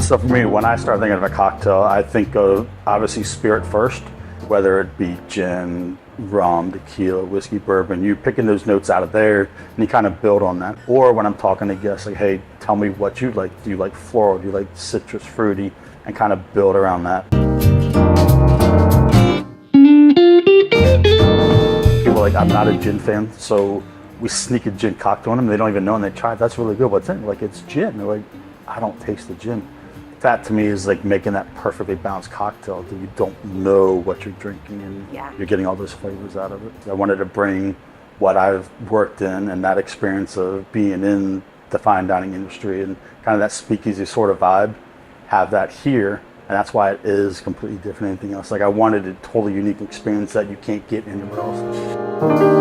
So for me, when I start thinking of a cocktail, I think of obviously spirit first, whether it be gin, rum, tequila, whiskey, bourbon. You picking those notes out of there and you kind of build on that. Or when I'm talking to guests, like, hey, tell me what you like. Do you like floral? Do you like citrus, fruity? And kind of build around that. People are like, I'm not a gin fan, so we sneak a gin cocktail on them. They don't even know, and they try it. That's really good. What's in it? Like, it's gin. They're like, I don't taste the gin. That to me is like making that perfectly balanced cocktail that you don't know what you're drinking and you're getting all those flavors out of it. I wanted to bring what I've worked in and that experience of being in the fine dining industry and kind of that speakeasy sort of vibe, have that here. And that's why it is completely different than anything else. Like, I wanted a totally unique experience that you can't get anywhere else.